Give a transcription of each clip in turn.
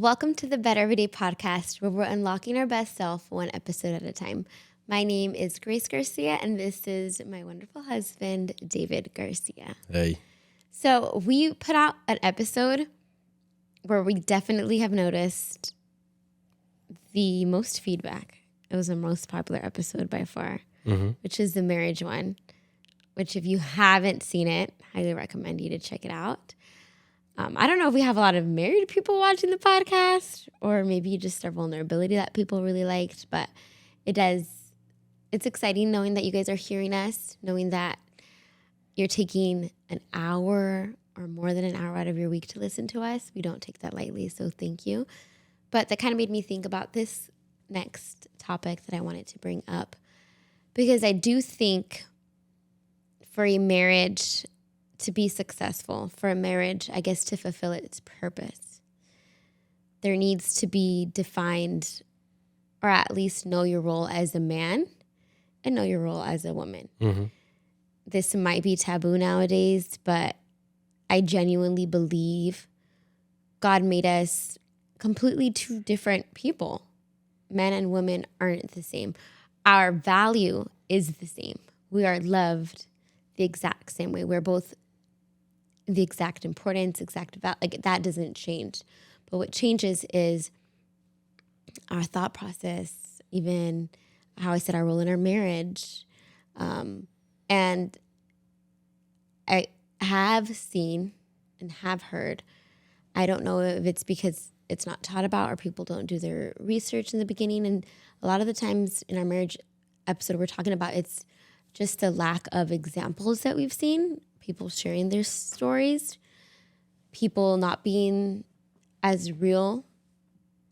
Welcome to the Better Everyday podcast, where we're unlocking our best self one episode at a time. My name is Grace Garcia, and this is my wonderful husband, David Garcia. Hey. So we put out an episode where we definitely have noticed the most feedback. It was the most popular episode by far, which is the marriage one, which if you haven't seen it, highly recommend you to check it out. I don't know if we have a lot of married people watching the podcast, or maybe just our vulnerability that people really liked, but it's exciting knowing that you guys are hearing us, knowing that you're taking an hour or more than an hour out of your week to listen to us. We don't take that lightly, so thank you. But that kind of made me think about this next topic that I wanted to bring up, because I do think for a marriage to be successful, for a marriage, I guess, to fulfill its purpose, there needs to be defined, or at least know your role as a man and know your role as a woman. This might be taboo nowadays, but I genuinely believe God made us completely two different people. Men and women aren't the same. Our value is the same. We are loved the exact same way. We're both the exact importance, exact value. Like, that doesn't change. But what changes is our thought process, even how I said our role in our marriage. And I have seen and have heard, I don't know if it's because it's not taught about or people don't do their research in the beginning. And a lot of the times in our marriage episode we're talking about, it's just the lack of examples that we've seen. People sharing their stories, people not being as real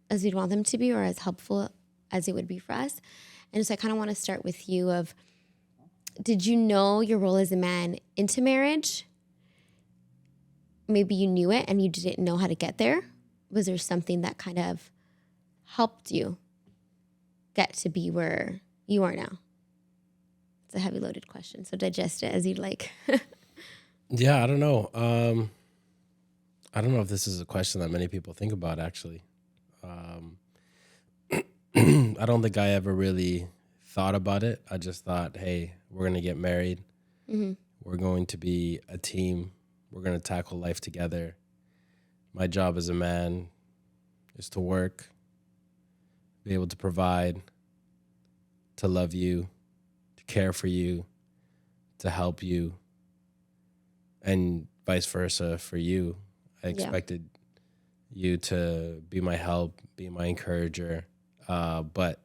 as we'd want them to be or as helpful as it would be for us. And so I kind of want to start with you of, did you know your role as a man into marriage? Maybe you knew it and you didn't know how to get there. Was there something that kind of helped you get to be where you are now? It's a heavy loaded question, so digest it as you'd like. Yeah, I don't know. I don't know if this is a question that many people think about, actually. I don't think I ever really thought about it. I just thought, hey, we're going to get married. We're going to be a team. We're going to tackle life together. My job as a man is to work, be able to provide, to love you, to care for you, to help you, and vice versa for you. I expected you to be my help, be my encourager. But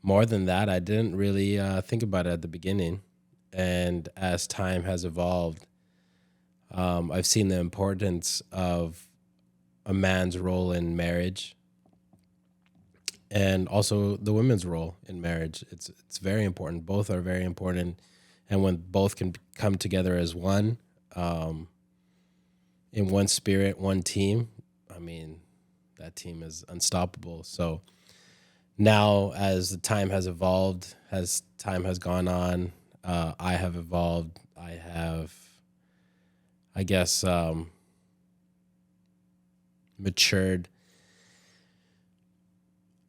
more than that, I didn't really think about it at the beginning. And as time has evolved, I've seen the importance of a man's role in marriage and also the women's role in marriage. It's very important. Both are very important. And when both can come together as one, in one spirit, one team, I mean, that team is unstoppable. So now, as the time has evolved, as time has gone on, I have evolved. I have, I guess, matured.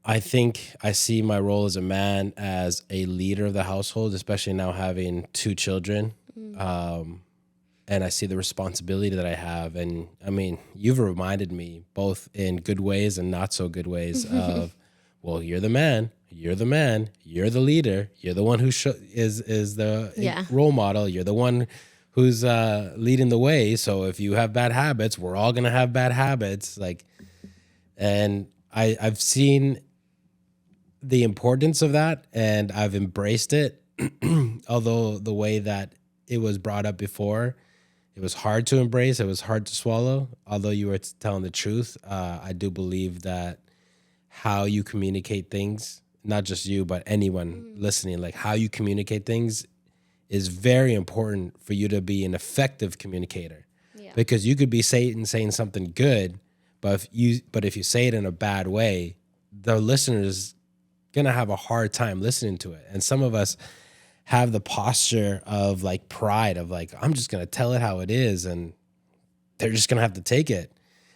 I think I see my role as a man as a leader of the household, especially now having two children. And I see the responsibility that I have. And I mean, you've reminded me both in good ways and not so good ways of, well, you're the man, you're the leader, you're the one who is the role model, you're the one who's leading the way. So if you have bad habits, we're all going to have bad habits. And I've seen the importance of that, and I've embraced it. Although the way that it was brought up before, it was hard to embrace. It was hard to swallow. Although you were telling the truth, I do believe that how you communicate things, not just you, but anyone listening, like how you communicate things is very important for you to be an effective communicator. Yeah. Because you could be saying something good, but if you say it in a bad way, the listener's gonna have a hard time listening to it. And some of us have the posture of pride of I'm just gonna tell it how it is, and they're just gonna have to take it.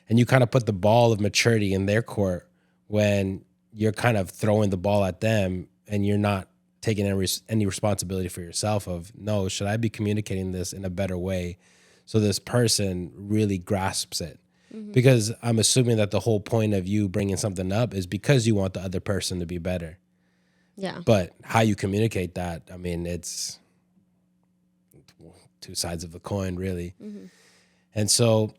and you kind of put the ball of maturity in their court when you're kind of throwing the ball at them and you're not taking any responsibility for yourself of, no, should I be communicating this in a better way so this person really grasps it? Because I'm assuming that the whole point of you bringing something up is because you want the other person to be better. Yeah. But how you communicate that, I mean, it's two sides of the coin, really. And so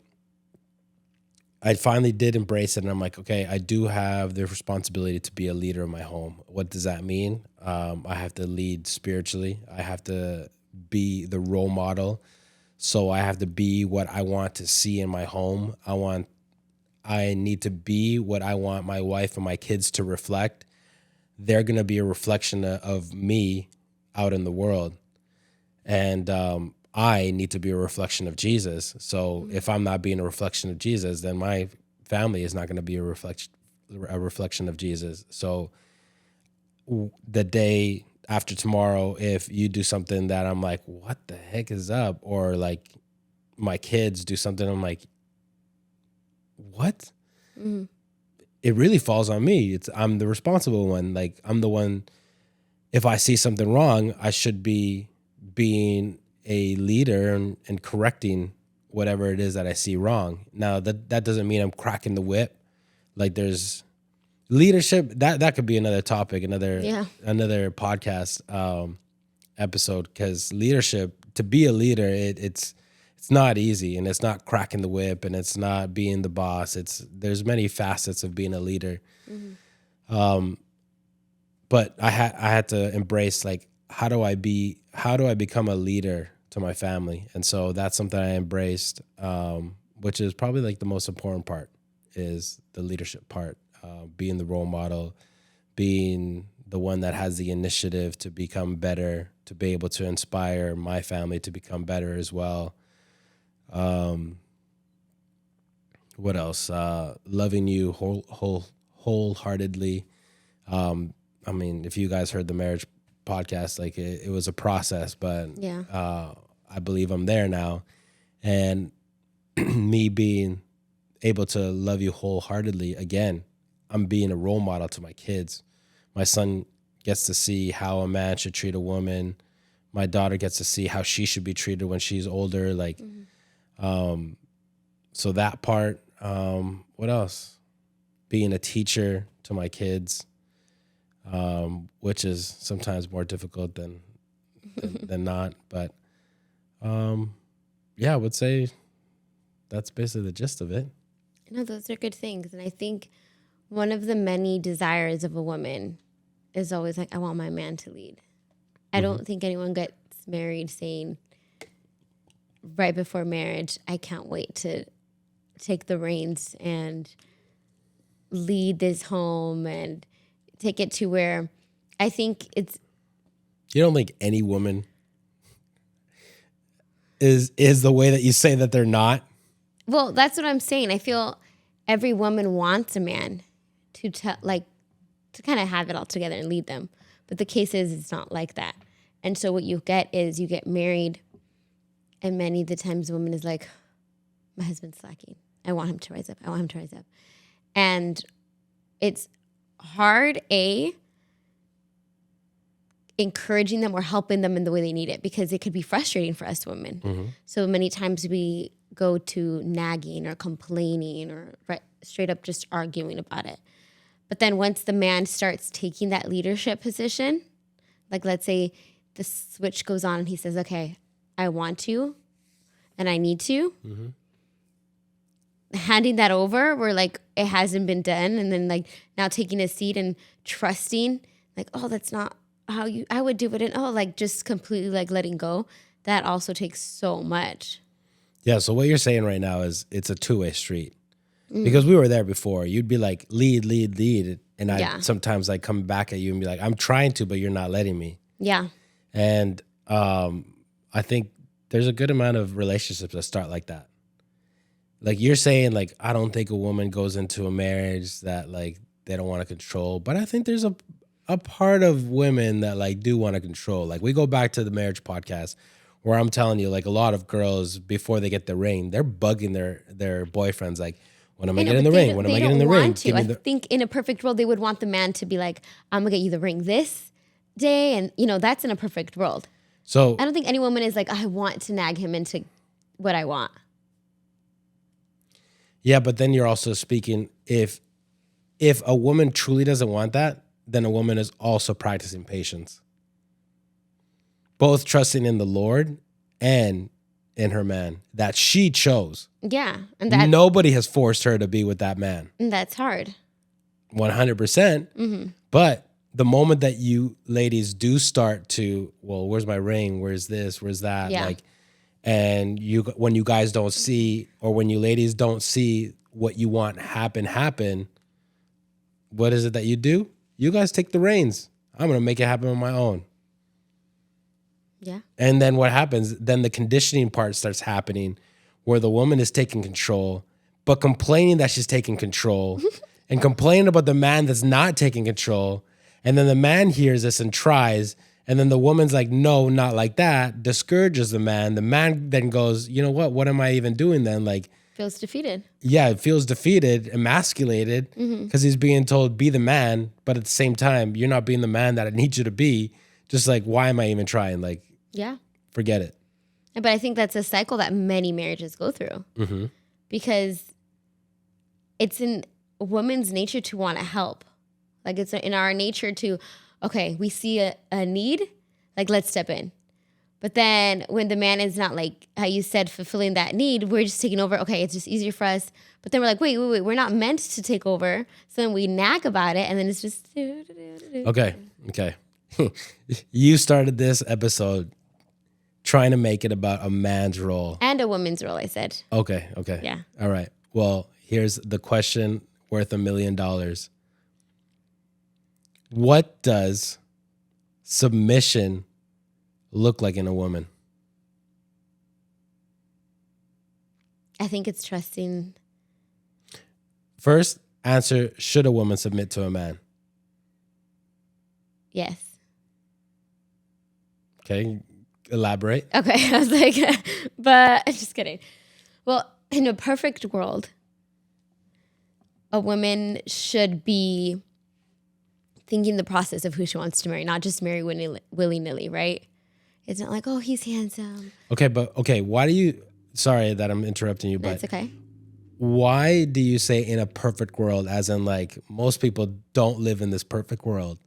I finally did embrace it. And I'm like, okay, I do have the responsibility to be a leader in my home. What does that mean? I have to lead spiritually. I have to be the role model. So I have to be what I want to see in my home. I need to be what I want my wife and my kids to reflect. They're going to be a reflection of me out in the world. And I need to be a reflection of Jesus. So if I'm not being a reflection of Jesus, then my family is not going to be a reflection of Jesus. So the day after tomorrow, if you do something that I'm like, what the heck is up? Or like my kids do something, I'm like, what? It really falls on me. I'm the responsible one. Like, I'm the one, if I see something wrong, I should be being a leader and correcting whatever it is that I see wrong. Now, that doesn't mean I'm cracking the whip. Like, there's leadership, that could be another topic, another podcast episode, because leadership, to be a leader, it's not easy, and it's not cracking the whip, and it's not being the boss. There's many facets of being a leader. But I had to embrace, like, how do I become a leader to my family? And so that's something I embraced, which is probably like the most important part, is the leadership part, being the role model, being the one that has the initiative to become better, to be able to inspire my family to become better as well. What else? Loving you wholeheartedly. I mean, if you guys heard the marriage podcast, like it was a process, but I believe I'm there now. And me being able to love you wholeheartedly, again, I'm being a role model to my kids. My son gets to see how a man should treat a woman. My daughter gets to see how she should be treated when she's older. Like, so that part. What else? Being a teacher to my kids, which is sometimes more difficult than not. But yeah, I would say that's basically the gist of it. No, those are good things. And I think one of the many desires of a woman is always like, I want my man to lead. I don't think anyone gets married saying right before marriage, I can't wait to take the reins and lead this home and take it to where I think it's... You don't think any woman is the way that you say that they're not? Well, that's what I'm saying. I feel every woman wants a man to kind of have it all together and lead them. But the case is, it's not like that. And so what you get is you get married, and many of the times a woman is like, my husband's slacking. I want him to rise up. I want him to rise up. And it's hard, encouraging them or helping them in the way they need it, because it could be frustrating for us women. So many times we go to nagging or complaining or straight up just arguing about it. But then once the man starts taking that leadership position, like let's say the switch goes on and he says, okay, I want to and I need to. Handing that over where like it hasn't been done, and then like now taking a seat and trusting, like, oh, that's not how I would do it, and like just completely like letting go. That also takes so much. Yeah, so what you're saying right now is it's a two-way street. Because we were there before. You'd be like, lead. And I sometimes like come back at you and be like, I'm trying to, but you're not letting me. Yeah. And I think there's a good amount of relationships that start like that. Like you're saying, like, I don't think a woman goes into a marriage that like they don't want to control. But I think there's a part of women that like do want to control. Like we go back to the marriage podcast where I'm telling you, like a lot of girls before they get the ring, they're bugging their boyfriends like, When am I getting the ring? When am I getting the ring? I think in a perfect world, they would want the man to be like, I'm going to get you the ring this day. And, that's in a perfect world. So I don't think any woman is like, I want to nag him into what I want. Yeah, but then you're also speaking, if a woman truly doesn't want that, then a woman is also practicing patience. Both trusting in the Lord and in her man that she chose. Yeah. And nobody has forced her to be with that man. And that's hard. 100%. Mm-hmm. But the moment that you ladies do start to, well, where's my ring? Where's this? Where's that? Yeah. And when you guys don't see, or when you ladies don't see what you want happen, what is it that you do? You guys take the reins. I'm going to make it happen on my own. Yeah. And then what happens? Then the conditioning part starts happening where the woman is taking control, but complaining that she's taking control and complaining about the man that's not taking control. And then the man hears this and tries. And then the woman's like, no, not like that. Discourages the man. The man then goes, you know what? What am I even doing then? Like, feels defeated. Yeah, it feels defeated, emasculated, because he's being told, be the man. But at the same time, you're not being the man that I need you to be. Just like, why am I even trying? Like, yeah, forget it. But I think that's a cycle that many marriages go through, because it's in a woman's nature to want to help. Like, it's in our nature to, okay, we see a need, like, let's step in. But then when the man is not, like how you said, fulfilling that need, we're just taking over. Okay, it's just easier for us. But then we're like, wait, we're not meant to take over. So then we nag about it, and then it's just Okay. You started this episode trying to make it about a man's role. And a woman's role, I said. Okay. Yeah. All right. Well, here's the question worth $1 million. What does submission look like in a woman? I think it's trusting. First answer, should a woman submit to a man? Yes. Okay, elaborate. Okay, I was like, but I'm just kidding. Well, in a perfect world, a woman should be thinking the process of who she wants to marry, not just marry willy-nilly, right? It's not like, oh, he's handsome. Okay, why do you, sorry that I'm interrupting you, but that's okay. Why do you say in a perfect world, as in like most people don't live in this perfect world?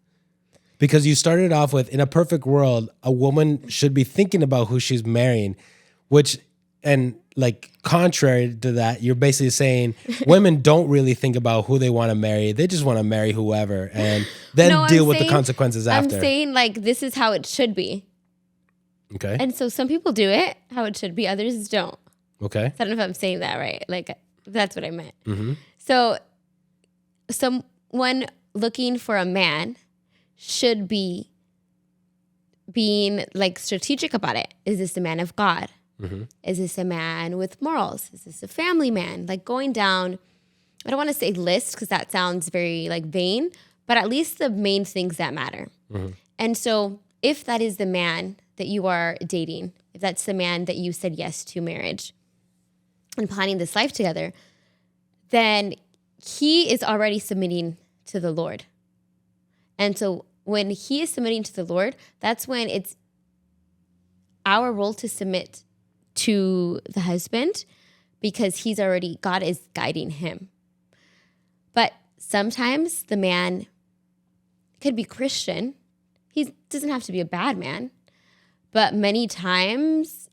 Because you started off with, in a perfect world, a woman should be thinking about who she's marrying, and like contrary to that, you're basically saying women don't really think about who they want to marry. They just want to marry whoever and then deal with the consequences after. I'm saying like this is how it should be. Okay. And so some people do it how it should be, others don't. Okay. So I don't know if I'm saying that right. Like that's what I meant. Mm-hmm. So someone looking for a man should be being like strategic about it. Is this a man of God? Mm-hmm. Is this a man with morals? Is this a family man? Like going down, I don't want to say list because that sounds very like vain, but at least the main things that matter. Mm-hmm. And so if that is the man that you are dating, if that's the man that you said yes to marriage and planning this life together, then he is already submitting to the Lord. And so when he is submitting to the Lord, that's when it's our role to submit to the husband because God is guiding him. But sometimes the man could be Christian. He doesn't have to be a bad man. But many times,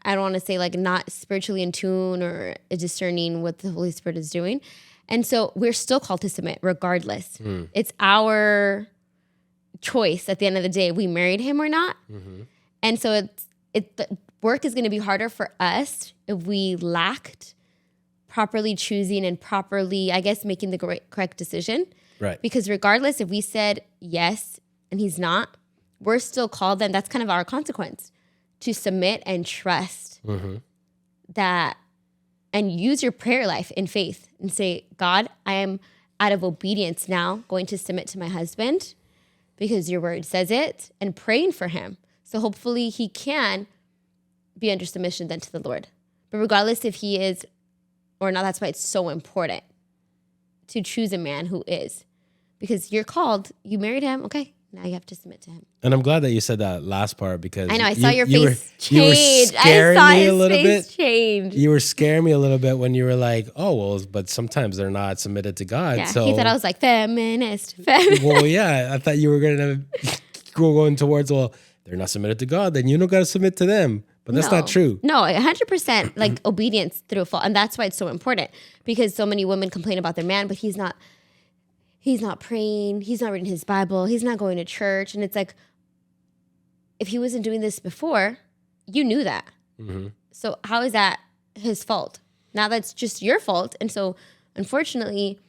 I don't want to say like not spiritually in tune or discerning what the Holy Spirit is doing. And so we're still called to submit regardless. Mm. It's our choice at the end of the day, we married him or not. Mm-hmm. And so the work is going to be harder for us if we lacked properly choosing and properly, I guess, making the correct decision. Right. Because regardless if we said yes and he's not, we're still called, then that's kind of our consequence, to submit and trust that, and use your prayer life in faith and say, God, I am out of obedience now going to submit to my husband because your word says it, and praying for him. So hopefully he can be under submission then to the Lord. But regardless if he is or not. That's why it's so important to choose a man who is, because you're called, you married him. Okay. Now you have to submit to him. And I'm glad that you said that last part, because I know I saw your face change. You were scaring me a little bit. Change. You were scaring me a little bit when you were like, "Oh, well," but sometimes they're not submitted to God. Yeah, so he thought I was like feminist. Well, yeah, I thought you were gonna go going towards, well, they're not submitted to God, then you don't gotta submit to them. But that's not true. No, 100% like obedience through a fault, and that's why it's so important, because so many women complain about their man, but he's not praying, he's not reading his Bible, he's not going to church. And it's like, if he wasn't doing this before, you knew that. Mm-hmm. So how is that his fault? Now that's just your fault. And so unfortunately,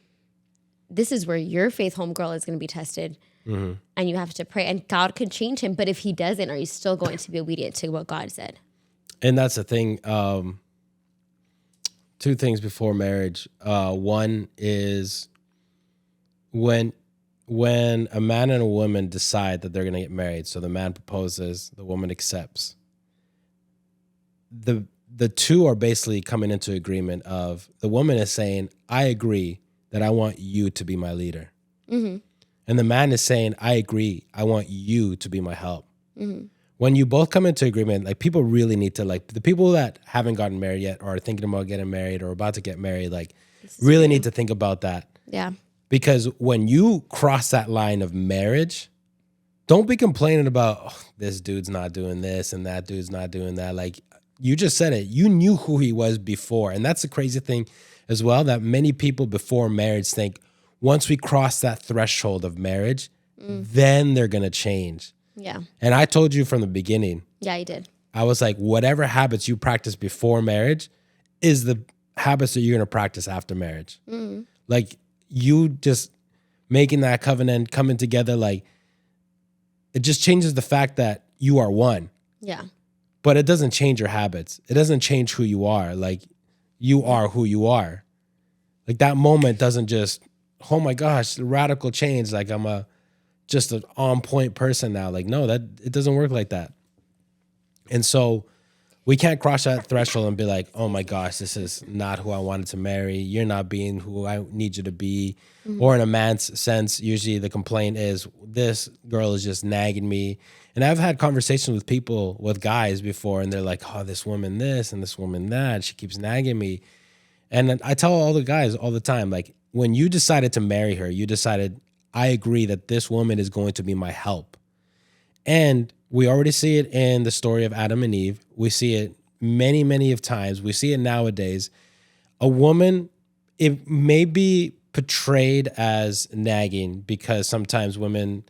this is where your faith homegirl is going to be tested. Mm-hmm. And you have to pray, and God could change him. But if he doesn't, are you still going to be obedient to what God said? And that's the thing. Two things before marriage. One is, when a man and a woman decide that they're going to get married, so the man proposes, the woman accepts, the two are basically coming into agreement of, the woman is saying, I agree that I want you to be my leader. Mm-hmm. And the man is saying, I agree, I want you to be my help. Mm-hmm. When you both come into agreement, like, people really need to, like, the people that haven't gotten married yet, or are thinking about getting married, or about to get married, like, really need to think about that. Yeah. Because when you cross that line of marriage, don't be complaining about, oh, this dude's not doing this and that dude's not doing that. Like, you just said it. You knew who he was before. And that's the crazy thing as well, that many people before marriage think, once we cross that threshold of marriage, then they're going to change. Yeah. And I told you from the beginning. Yeah, you did. I was like, whatever habits you practice before marriage is the habits that you're going to practice after marriage. Mm. Like, you just making that covenant, coming together, like, it just changes the fact that you are one. Yeah. But it doesn't change your habits. It doesn't change who you are. Like, you are who you are. Like, that moment doesn't just, oh my gosh, radical change. Like, I'm just an on point person now. Like, no, it doesn't work like that. And so we can't cross that threshold and be like, oh my gosh, this is not who I wanted to marry. You're not being who I need you to be. Mm-hmm. Or in a man's sense, usually the complaint is, this girl is just nagging me. And I've had conversations with people, with guys before, and they're like, oh, this woman this and this woman that. She keeps nagging me. And I tell all the guys all the time, like, when you decided to marry her, you decided, I agree that this woman is going to be my help. And we already see it in the story of Adam and Eve. We see it many, many of times. We see it nowadays. A woman, it may be portrayed as nagging, because sometimes women,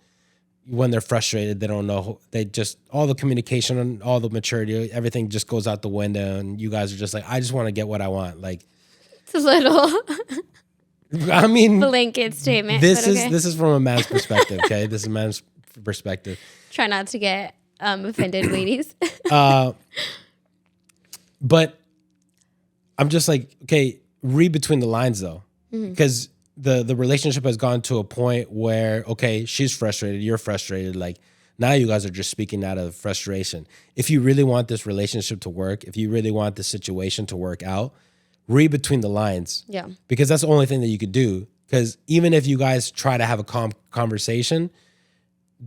when they're frustrated, they don't know, they just, all the communication and all the maturity, everything just goes out the window. And you guys are just like, I just want to get what I want. Like, it's a little, I mean, blanket statement. This is from a man's perspective. Okay. This is a man's perspective. Try not to get offended, ladies. But I'm just like, okay, read between the lines though, because the relationship has gone to a point where, okay, she's frustrated, you're frustrated. Like, now you guys are just speaking out of frustration. If you really want this relationship to work, if you really want the situation to work out, read between the lines. Yeah. Because that's the only thing that you could do. Because even if you guys try to have a conversation,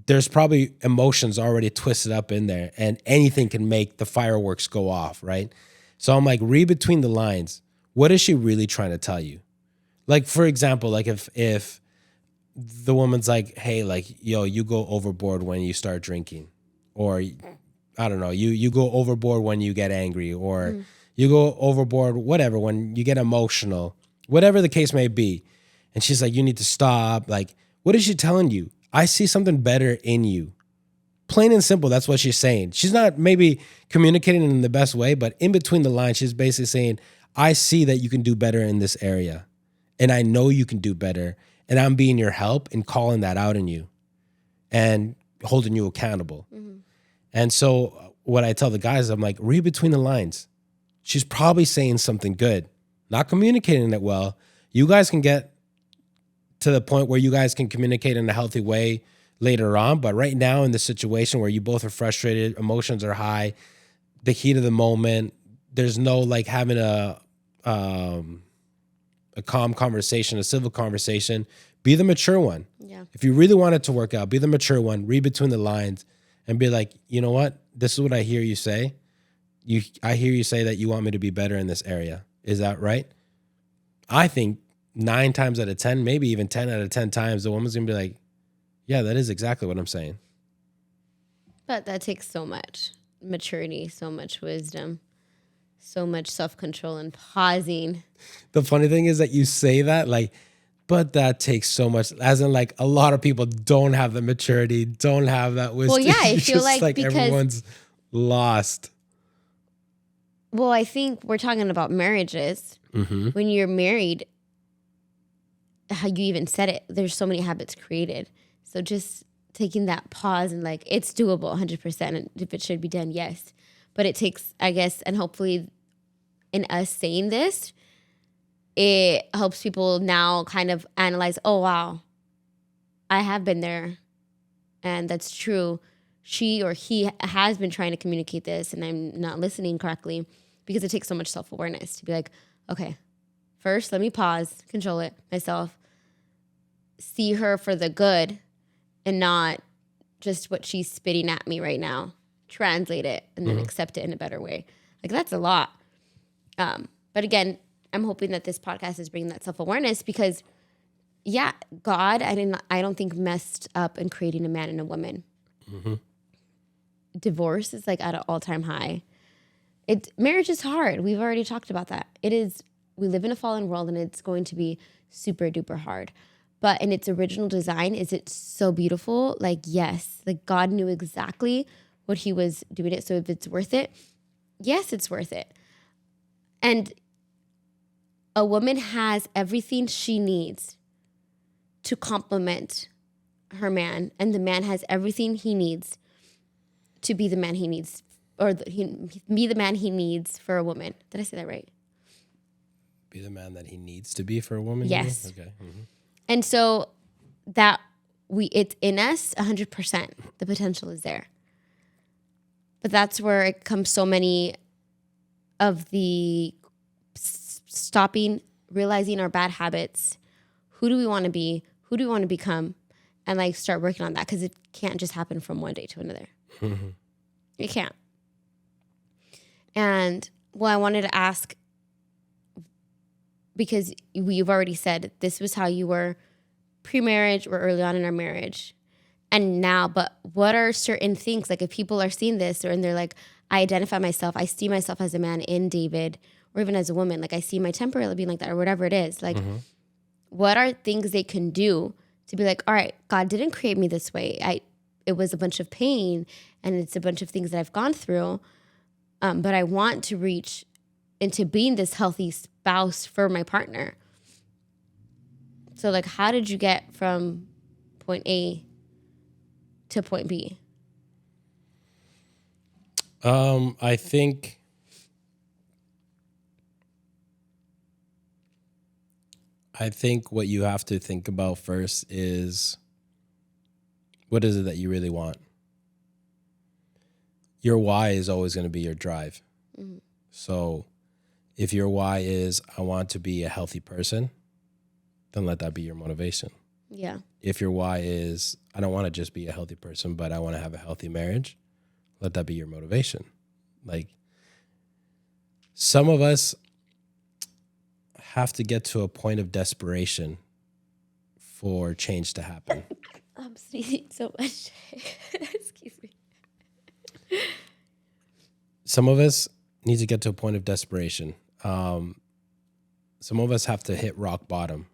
there's probably emotions already twisted up in there, and anything can make the fireworks go off, right? So I'm like, read between the lines. What is she really trying to tell you? Like, for example, like if the woman's like, hey, like, yo, you go overboard when you start drinking, or I don't know, you go overboard when you get angry, or you go overboard, whatever, when you get emotional, whatever the case may be. And she's like, you need to stop. Like, what is she telling you? I see something better in you. Plain and simple, that's what she's saying. She's not maybe communicating in the best way, but in between the lines, she's basically saying, I see that you can do better in this area. And I know you can do better. And I'm being your help and calling that out in you and holding you accountable. Mm-hmm. And so what I tell the guys, I'm like, read between the lines. She's probably saying something good, not communicating it well. You guys can get to the point where you guys can communicate in a healthy way later on. But right now, in the situation where you both are frustrated, emotions are high, the heat of the moment, there's no like having a a calm conversation, a civil conversation. Be the mature one. Yeah. If you really want it to work out, be the mature one. Read between the lines and be like, you know what? This is what I hear you say. I hear you say that you want me to be better in this area. Is that right? I think 9 times out of 10, maybe even 10 out of 10 times, the woman's going to be like, yeah, that is exactly what I'm saying. But that takes so much maturity, so much wisdom, so much self-control and pausing. The funny thing is that you say that like, but that takes so much, as in like a lot of people don't have the maturity, don't have that wisdom. Well, yeah, I It's feel just like because everyone's lost. Well, I think we're talking about marriages. Mm-hmm. When you're married, how you even said it, there's so many habits created. So just taking that pause and like, it's doable 100%. And if it should be done, yes. But it takes, I guess, and hopefully in us saying this, it helps people now kind of analyze, oh, wow, I have been there. And that's true. She or he has been trying to communicate this and I'm not listening correctly, because it takes so much self-awareness to be like, okay, first let me pause, control it myself, see her for the good and not just what she's spitting at me right now, translate it and then accept it in a better way. Like that's a lot. But again, I'm hoping that this podcast is bringing that self-awareness because yeah, God, I don't think messed up in creating a man and a woman. Mm-hmm. Divorce is like at an all-time high. Marriage is hard. We've already talked about that. It is. We live in a fallen world, and it's going to be super duper hard. But in its original design, is it so beautiful? Like yes, like God knew exactly what He was doing it. So if it's worth it, yes, it's worth it. And a woman has everything she needs to complement her man, and the man has everything he needs to be the man he needs, or be the man he needs for a woman. Did I say that right? Be the man that he needs to be for a woman? Yes. Okay. Mm-hmm. And so that it's in us 100%. The potential is there. But that's where it comes so many of the stopping, realizing our bad habits. Who do we want to be? Who do we want to become? And like start working on that, because it can't just happen from one day to another. Mm-hmm. It can't. And well, I wanted to ask, because you've already said this was how you were pre-marriage or early on in our marriage and now, but what are certain things, like if people are seeing this and they're like, I identify myself, I see myself as a man in David, or even as a woman, like I see my temper being like that or whatever it is, like what are things they can do to be like, all right, God didn't create me this way. It was a bunch of pain and it's a bunch of things that I've gone through. But I want to reach into being this healthy spouse for my partner. So like, how did you get from point A to point B? I think what you have to think about first is, what is it that you really want? Your why is always going to be your drive. Mm-hmm. So if your why is, I want to be a healthy person, then let that be your motivation. Yeah. If your why is, I don't want to just be a healthy person, but I want to have a healthy marriage, let that be your motivation. Like, some of us have to get to a point of desperation for change to happen. I'm sneezing so much. Excuse me. Some of us need to get to a point of desperation. Some of us have to hit rock bottom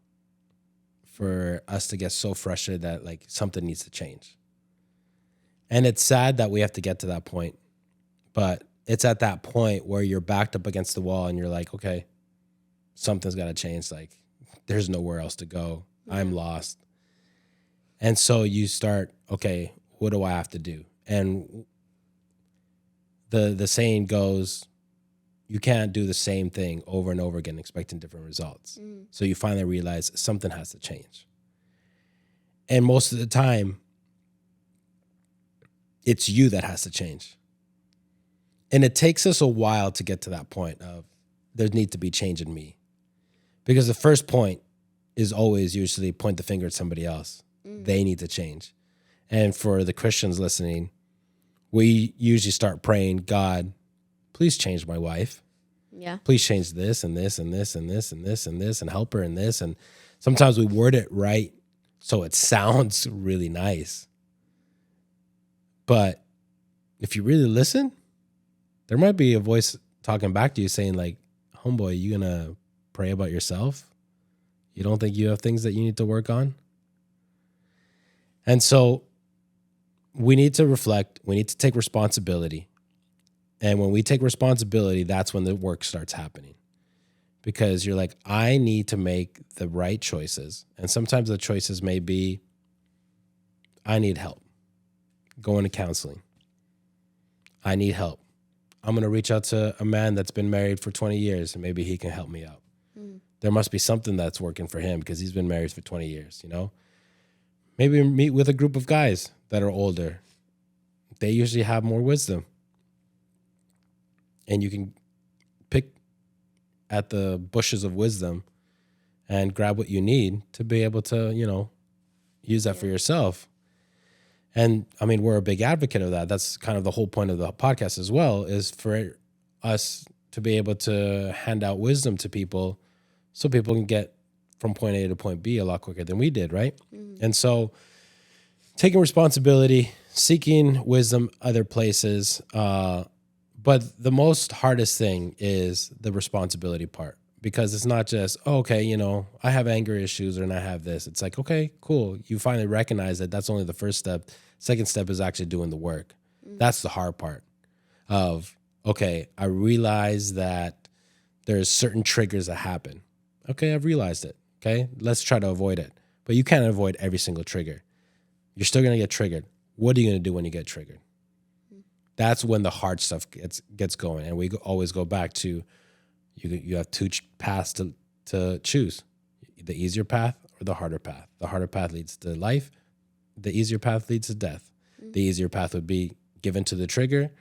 for us to get so frustrated that like something needs to change. And it's sad that we have to get to that point, but it's at that point where you're backed up against the wall and you're like, okay, something's got to change. Like there's nowhere else to go. Yeah. I'm lost. And so you start, okay, what do I have to do? And the saying goes, you can't do the same thing over and over again expecting different results. Mm. So you finally realize something has to change. And most of the time, it's you that has to change. And it takes us a while to get to that point of there needs to be change in me. Because the first point is always usually point the finger at somebody else. They need to change. And for the Christians listening, we usually start praying, God, please change my wife. Yeah. Please change this and this and this and this and this and this and help her in this. And sometimes we word it right so it sounds really nice. But if you really listen, there might be a voice talking back to you saying like, homeboy, you gonna pray about yourself? You don't think you have things that you need to work on? And so we need to reflect. We need to take responsibility. And when we take responsibility, that's when the work starts happening. Because you're like, I need to make the right choices. And sometimes the choices may be, I need help. Going to counseling. I need help. I'm going to reach out to a man that's been married for 20 years and maybe he can help me out. There must be something that's working for him because he's been married for 20 years, you know? Maybe meet with a group of guys that are older. They usually have more wisdom. And you can pick at the bushes of wisdom and grab what you need to be able to, you know, use that for yourself. And I mean, we're a big advocate of that. That's kind of the whole point of the podcast as well, is for us to be able to hand out wisdom to people so people can get from point A to point B a lot quicker than we did, right? And so taking responsibility, seeking wisdom other places, but the most hardest thing is the responsibility part, because it's not just, oh, okay, you know, I have anger issues and I have this. It's like, okay, cool. You finally recognize that that's only the first step. Second step is actually doing the work. That's the hard part of, okay, I realize that there's certain triggers that happen. Okay, I've realized it. Okay, let's try to avoid it. But you can't avoid every single trigger. You're still going to get triggered. What are you going to do when you get triggered? That's when the hard stuff gets going. And we always go back to, you have two paths to choose, the easier path or the harder path. The harder path leads to life. The easier path leads to death. The easier path would be given to the trigger,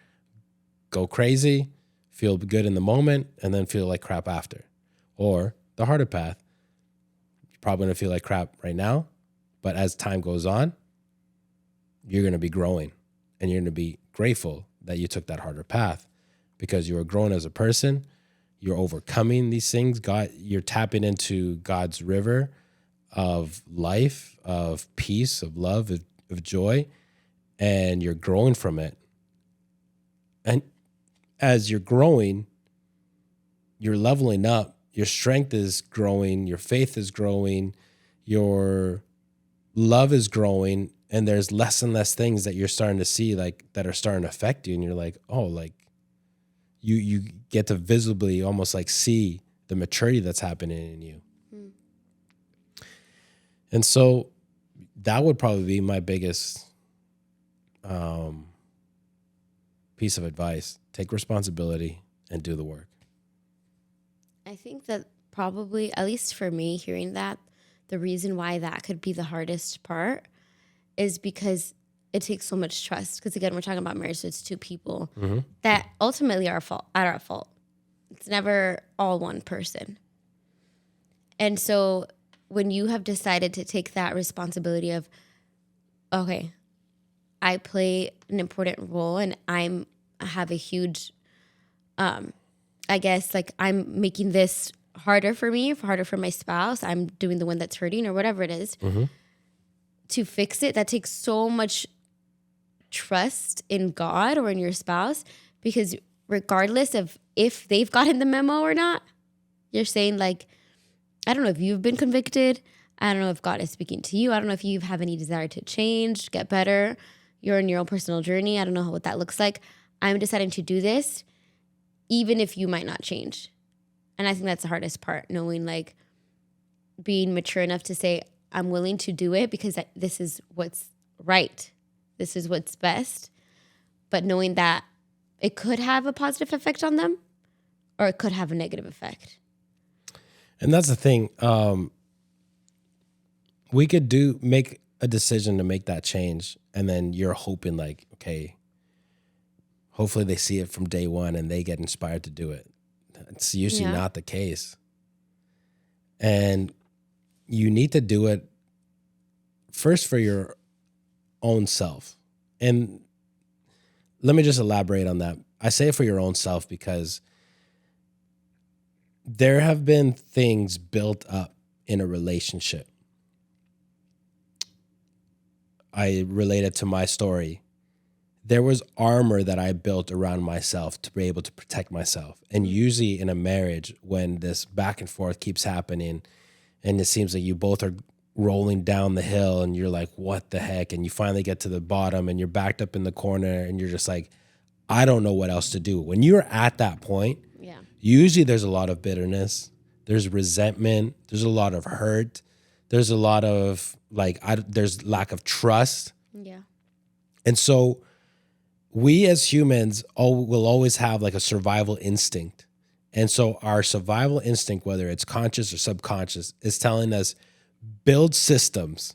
go crazy, feel good in the moment, and then feel like crap after. Or the harder path, you're probably going to feel like crap right now, but as time goes on, you're going to be growing and you're going to be grateful that you took that harder path because you are growing as a person. You're overcoming these things. You're tapping into God's river of life, of peace, of love, of joy, and you're growing from it. And as you're growing, you're leveling up. Your strength is growing. Your faith is growing. Your love is growing. And there's less and less things that you're starting to see, like, that are starting to affect you. And you're like, oh, like, you get to visibly almost like see the maturity that's happening in you. And so that would probably be my biggest piece of advice. Take responsibility and do the work. I think that probably, at least for me, hearing that, the reason why that could be the hardest part is because it takes so much trust. Because again, we're talking about marriage, so it's two people that ultimately are at our fault. It's never all one person. And so when you have decided to take that responsibility of, okay, I play an important role and I have a huge, I guess, like, I'm making this harder for me, harder for my spouse. I'm doing the one that's hurting or whatever it is. To fix it, that takes so much trust in God or in your spouse, because regardless of if they've gotten the memo or not, you're saying, like, I don't know if you've been convicted. I don't know if God is speaking to you. I don't know if you have any desire to change, get better. You're in your own personal journey. I don't know what that looks like. I'm deciding to do this, even if you might not change. And I think that's the hardest part, knowing, like, being mature enough to say, I'm willing to do it because this is what's right. This is what's best. But knowing that it could have a positive effect on them or it could have a negative effect. And that's the thing. We could make a decision to make that change. And then you're hoping, like, okay, hopefully they see it from day one and they get inspired to do it. It's usually not the case. And you need to do it first for your own self. And let me just elaborate on that. I say for your own self because there have been things built up in a relationship. I relate it to my story. There was armor that I built around myself to be able to protect myself. And usually in a marriage, when this back and forth keeps happening and it seems like you both are rolling down the hill and you're like, what the heck? And you finally get to the bottom and you're backed up in the corner and you're just like, I don't know what else to do. When you're at that point, usually there's a lot of bitterness, there's resentment, there's a lot of hurt, there's a lot of there's lack of trust. Yeah. And so we as humans will always have like a survival instinct. And so our survival instinct, whether it's conscious or subconscious, is telling us build systems,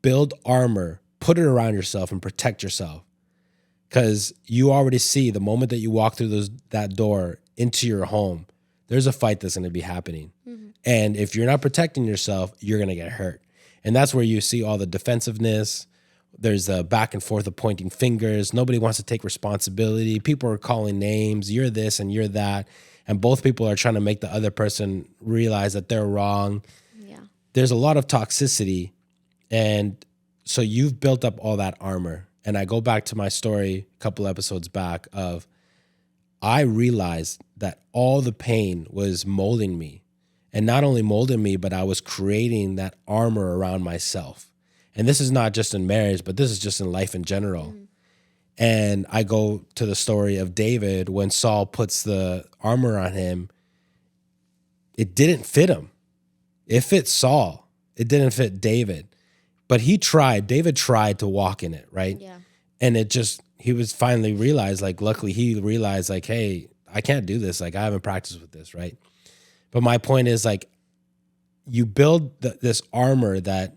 build armor, put it around yourself and protect yourself. Because you already see the moment that you walk through that door into your home, there's a fight that's going to be happening. Mm-hmm. And if you're not protecting yourself, you're going to get hurt. And that's where you see all the defensiveness. There's a back and forth of pointing fingers. Nobody wants to take responsibility. People are calling names. You're this and you're that. And both people are trying to make the other person realize that they're wrong. Yeah. There's a lot of toxicity. And so you've built up all that armor. And I go back to my story a couple episodes back of I realized that all the pain was molding me. And not only molding me, but I was creating that armor around myself. And this is not just in marriage, but this is just in life in general. Mm-hmm. And I go to the story of David when Saul puts the armor on him. It didn't fit him. It fit Saul. It didn't fit David. But David tried to walk in it, right? Yeah. And he was finally realized, luckily he realized, hey, I can't do this. I haven't practiced with this, right? But my point is, you build this armor that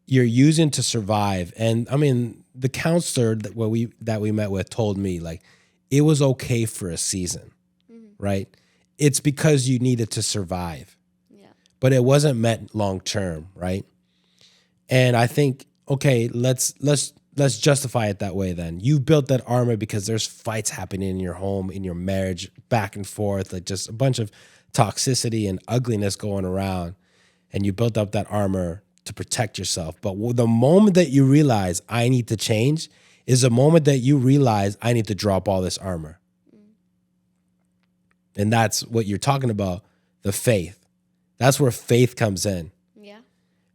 you're using to survive. And I mean, the counselor that we met with told me, it was okay for a season, right? It's because you needed to survive. Yeah. But it wasn't meant long term, right? And I think, okay, let's justify it that way then. You built that armor because there's fights happening in your home, in your marriage, back and forth, just a bunch of toxicity and ugliness going around. And you built up that armor to protect yourself. But the moment that you realize I need to change is the moment that you realize I need to drop all this armor. And that's what you're talking about, the faith. That's where faith comes in. Yeah.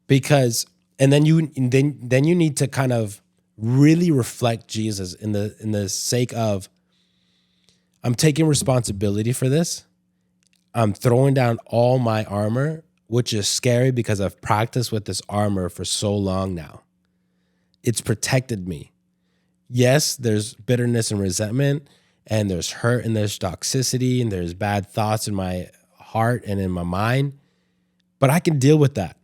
Because and then you need to kind of really reflect Jesus in the sake of I'm taking responsibility for this. I'm throwing down all my armor, which is scary because I've practiced with this armor for so long now. It's protected me. Yes, there's bitterness and resentment, and there's hurt, and there's toxicity, and there's bad thoughts in my heart and in my mind, but I can deal with that.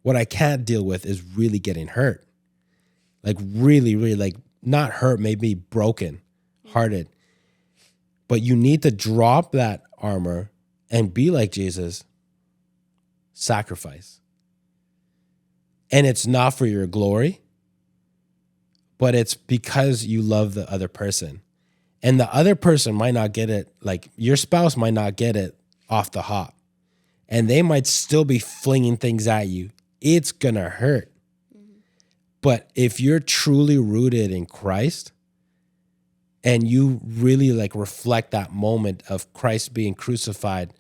What I can't deal with is really getting hurt. Really, not hurt, maybe broken hearted. But you need to drop that armor and be like Jesus. Sacrifice. And it's not for your glory, but it's because you love the other person. And the other person might not get it, your spouse might not get it off the hop. And they might still be flinging things at you. It's going to hurt. Mm-hmm. But if you're truly rooted in Christ and you really reflect that moment of Christ being crucified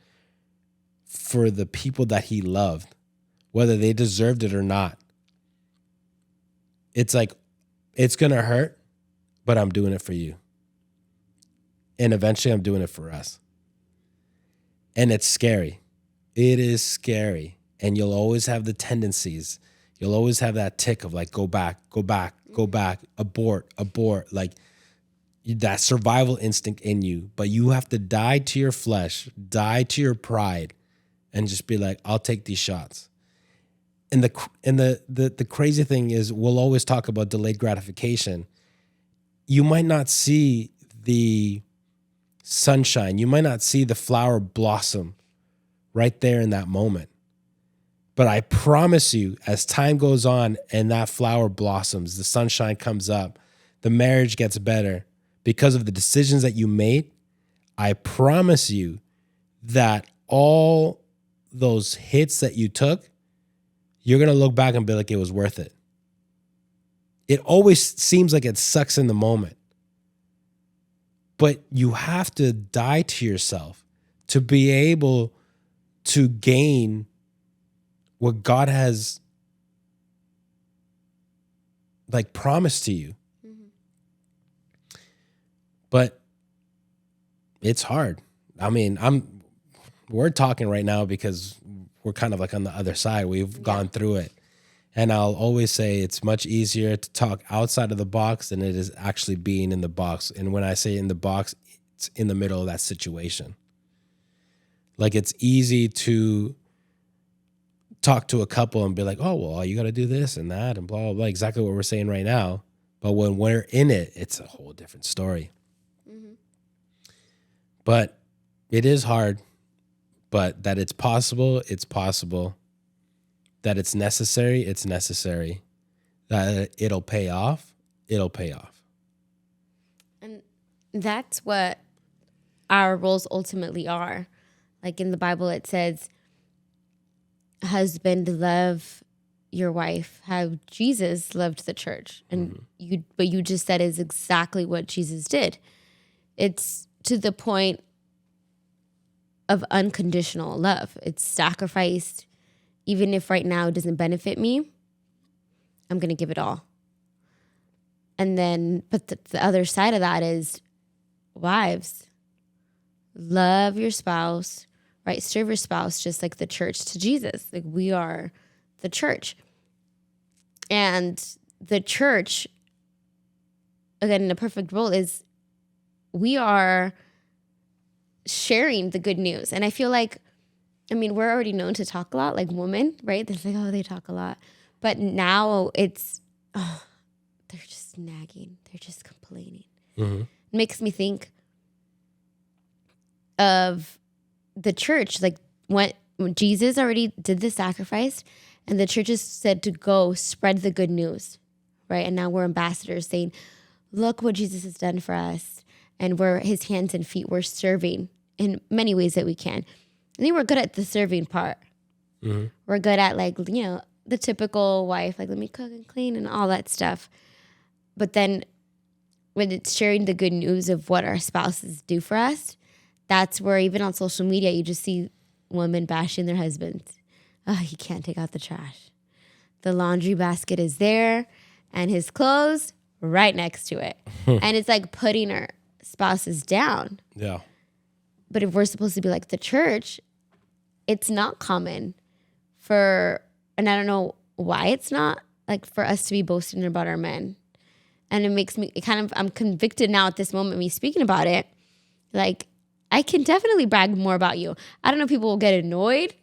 for the people that he loved, whether they deserved it or not, it's it's going to hurt, but I'm doing it for you. And eventually I'm doing it for us. And it's scary. It is scary. And you'll always have the tendencies. You'll always have that tick of go back, abort, that survival instinct in you. But you have to die to your flesh, die to your pride, and just be I'll take these shots. And the crazy thing is we'll always talk about delayed gratification. You might not see the sunshine. You might not see the flower blossom right there in that moment. But I promise you, as time goes on and that flower blossoms, the sunshine comes up, the marriage gets better because of the decisions that you made. I promise you that all those hits that you took, you're going to look back and be like, it was worth it. It always seems like it sucks in the moment. But you have to die to yourself to be able to gain what God has like promised to you. Mm-hmm. But it's hard. I mean, we're talking right now because we're kind of like on the other side. We've gone through it. And I'll always say it's much easier to talk outside of the box than it is actually being in the box. And when I say in the box, it's in the middle of that situation. Like it's easy to talk to a couple and be like, oh, well, you got to do this and that and blah, blah, blah, exactly what we're saying right now. But when we're in it, it's a whole different story. Mm-hmm. But it is hard, but that it's possible, it's possible. That it's necessary, it's necessary. That it'll pay off, it'll pay off. And that's what our roles ultimately are. Like in the Bible, it says, husband, love your wife, how Jesus loved the church. And what you just said is exactly what Jesus did. It's to the point of unconditional love. It's sacrificed. Even if right now it doesn't benefit me, I'm going to give it all. And then, but the other side of that is, wives, love your spouse, right? Serve your spouse just like the church to Jesus. Like we are the church. And the church, again, in a perfect role is we are sharing the good news. And I feel like, I mean, we're already known to talk a lot, like women, right? They're like, oh, they talk a lot. But now it's, they're just nagging. They're just complaining. Mm-hmm. It makes me think of the church. Like when Jesus already did the sacrifice and the church is said to go spread the good news, right? And now we're ambassadors saying, look what Jesus has done for us. And we're his hands and feet. We're serving in many ways that we can. I think we're good at the serving part. Mm-hmm. We're good at like, you know, the typical wife, like let me cook and clean and all that stuff. But then when it's sharing the good news of what our spouses do for us, that's where even on social media, you just see women bashing their husbands. Oh, he can't take out the trash. The laundry basket is there and his clothes right next to it. And it's like putting our spouses down. Yeah. But if we're supposed to be like the church, it's not common for, and I don't know why it's not, like for us to be boasting about our men. And it makes me I'm convicted now at this moment, me speaking about it. Like, I can definitely brag more about you. I don't know if people will get annoyed.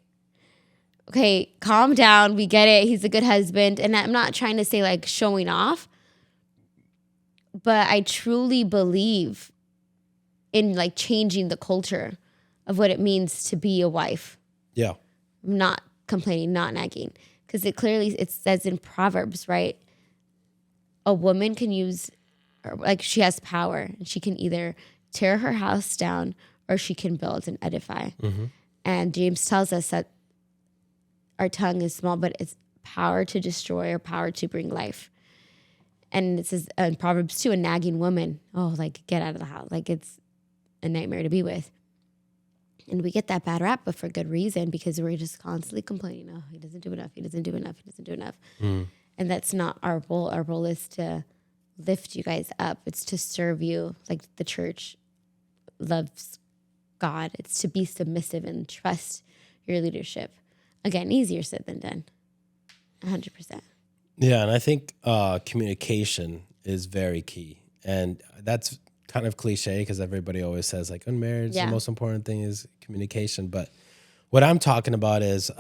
Okay, calm down. We get it. He's a good husband. And I'm not trying to say like showing off, but I truly believe in like changing the culture of what it means to be a wife. Yeah. Not complaining, not nagging. Because it says in Proverbs, right? A woman can use, like she has power. And she can either tear her house down or she can build and edify. Mm-hmm. And James tells us that our tongue is small, but it's power to destroy or power to bring life. And it says in Proverbs 2, a nagging woman, oh, like get out of the house. Like it's a nightmare to be with. And we get that bad rap, but for good reason, because we're just constantly complaining, oh, he doesn't do enough, he doesn't do enough, he doesn't do enough. Mm. And that's not our role. Our role is to lift you guys up. It's to serve you like the church loves God. It's to be submissive and trust your leadership. Again, easier said than done. 100%. Yeah, and I think communication is very key. And that's kind of cliche because everybody always says like in marriage, the most important thing is communication. But what I'm talking about is,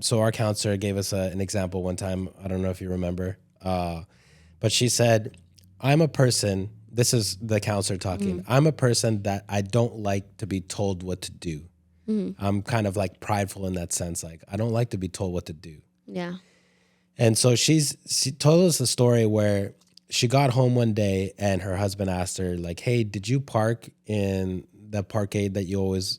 so our counselor gave us an example one time. I don't know if you remember, but she said, I'm a person, this is the counselor talking. I'm a person that I don't like to be told what to do. I'm kind of like prideful in that sense. Like, I don't like to be told what to do. Yeah. And so she told us the story where she got home one day and her husband asked her, like, hey, did you park in the parkade that you always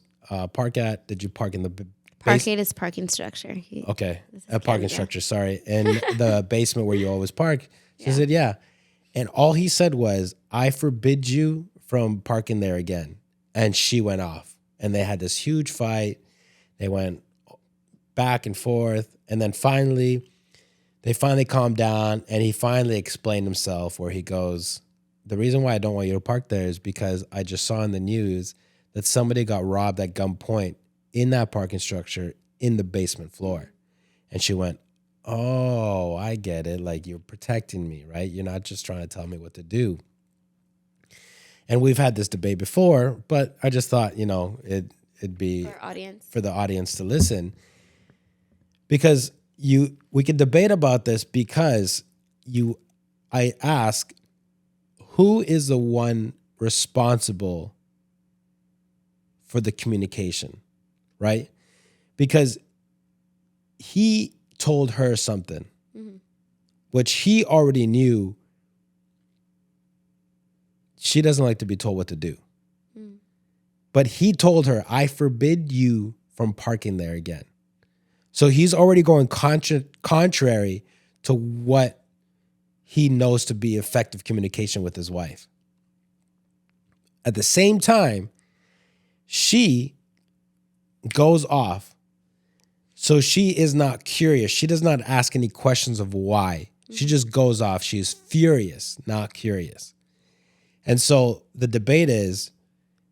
park at? Did you park in the Parkade is parking structure. Okay, a parking structure, sorry. In the basement where you always park? She said, yeah. And all he said was, I forbid you from parking there again. And she went off. And they had this huge fight. They went back and forth. And then they finally calmed down. And he finally explained himself where he goes, the reason why I don't want you to park there is because I just saw in the news that somebody got robbed at gunpoint in that parking structure in the basement floor. And she went, oh, I get it. Like, you're protecting me, right? You're not just trying to tell me what to do. And we've had this debate before, but I just thought, it'd be for the audience to listen, because we could debate about this because I ask, who is the one responsible for the communication, right? Because he told her something, which he already knew she doesn't like to be told what to do. But he told her, I forbid you from parking there again. So he's already going contrary to what he knows to be effective communication with his wife. At the same time, she goes off. So she is not curious. She does not ask any questions of why. She just goes off. She is furious, not curious. And so the debate is,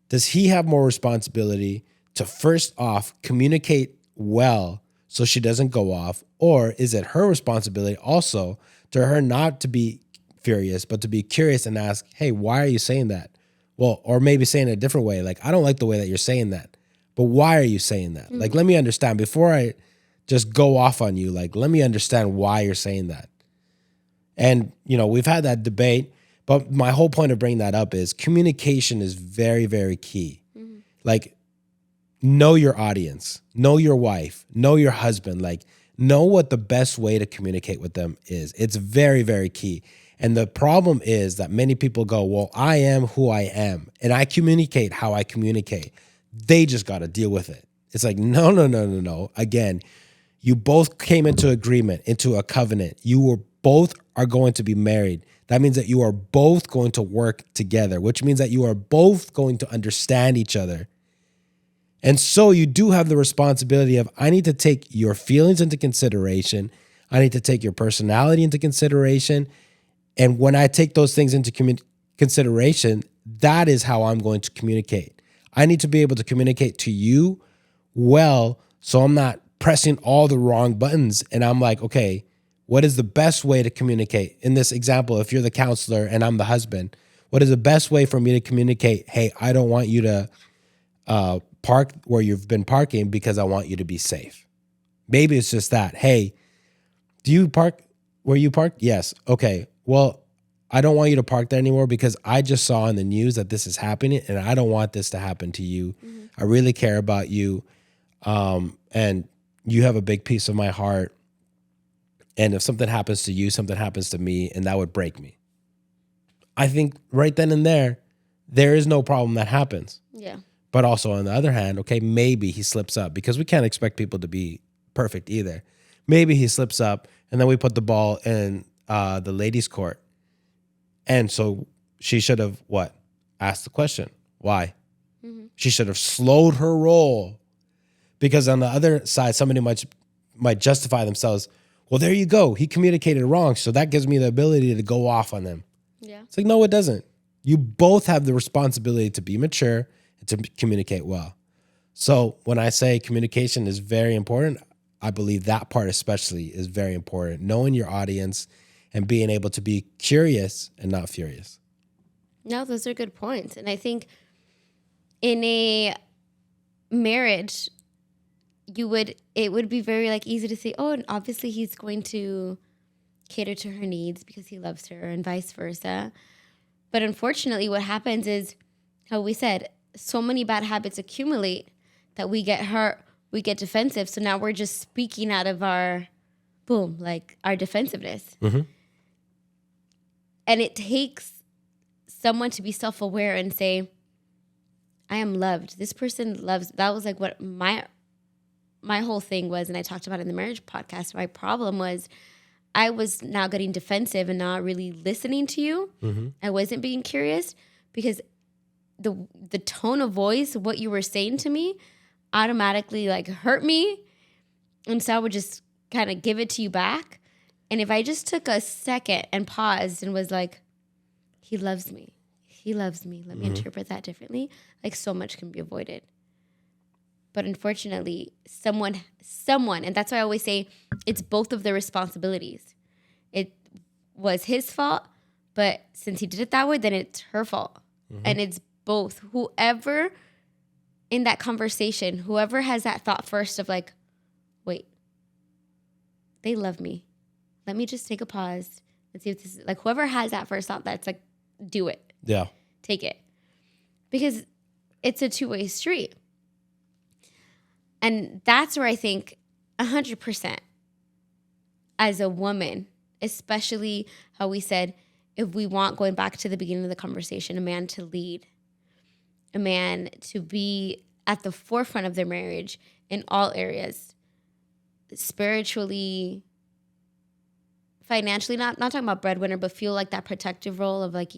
does he have more responsibility to first off communicate well so she doesn't go off? Or is it her responsibility also to her not to be furious, but to be curious and ask, hey, why are you saying that? Well, or maybe saying it a different way. Like, I don't like the way that you're saying that. But why are you saying that? Like, let me understand. Before I just go off on you, like, let me understand why you're saying that. And, we've had that debate. But my whole point of bringing that up is communication is very, very key. Like, know your audience, know your wife, know your husband. Like, know what the best way to communicate with them is. It's very, very key. And the problem is that many people go, well, I am who I am, and I communicate how I communicate. They just got to deal with it. It's like, no. Again, you both came into agreement, into a covenant. Both are going to be married. That means that you are both going to work together, which means that you are both going to understand each other. And so you do have the responsibility of, I need to take your feelings into consideration. I need to take your personality into consideration. And when I take those things into consideration, that is how I'm going to communicate. I need to be able to communicate to you well, so I'm not pressing all the wrong buttons. And I'm like, okay, what is the best way to communicate? In this example, if you're the counselor and I'm the husband, what is the best way for me to communicate? Hey, I don't want you to park where you've been parking because I want you to be safe. Maybe it's just that. Hey, do you park where you park? Yes. Okay. Well, I don't want you to park there anymore because I just saw in the news that this is happening and I don't want this to happen to you. I really care about you. And you have a big piece of my heart. And if something happens to you, something happens to me, and that would break me. I think right then and there is no problem that happens. Yeah. But also on the other hand, okay, maybe he slips up, because we can't expect people to be perfect either. Maybe he slips up and then we put the ball in the ladies' court. And so she should have asked the question. Why? She should have slowed her roll, because on the other side, somebody might justify themselves. Well, there you go. He communicated wrong, so that gives me the ability to go off on them. Yeah. It's like, no, it doesn't. You both have the responsibility to be mature and to communicate well. So when I say communication is very important, I believe that part especially is very important. Knowing your audience and being able to be curious and not furious. No, those are good points. And I think in a marriage, it would be very easy to say, oh, and obviously he's going to cater to her needs because he loves her, and vice versa. But unfortunately, what happens is, how we said, so many bad habits accumulate that we get hurt, we get defensive. So now we're just speaking out of our our defensiveness. Mm-hmm. And it takes someone to be self-aware and say, I am loved. This person loves. That was like what my whole thing was. And I talked about it in the marriage podcast. My problem was I was now getting defensive and not really listening to you. Mm-hmm. I wasn't being curious because the tone of voice, what you were saying to me, automatically like hurt me. And so I would just kind of give it to you back. And if I just took a second and paused and was like, he loves me. He loves me. Let me interpret that differently. Like so much can be avoided. But unfortunately, someone, and that's why I always say it's both of their responsibilities. It was his fault, but since he did it that way, then it's her fault. Mm-hmm. And it's both. Whoever in that conversation, whoever has that thought first of like, wait, they love me. Let me just take a pause and see if this is like, whoever has that first thought, that's like, do it. Yeah. Take it. Because it's a two-way street. And that's where I think 100% as a woman, especially how we said, if we want, going back to the beginning of the conversation, a man to lead, a man to be at the forefront of their marriage in all areas, spiritually, financially, not talking about breadwinner, but feel like that protective role of like,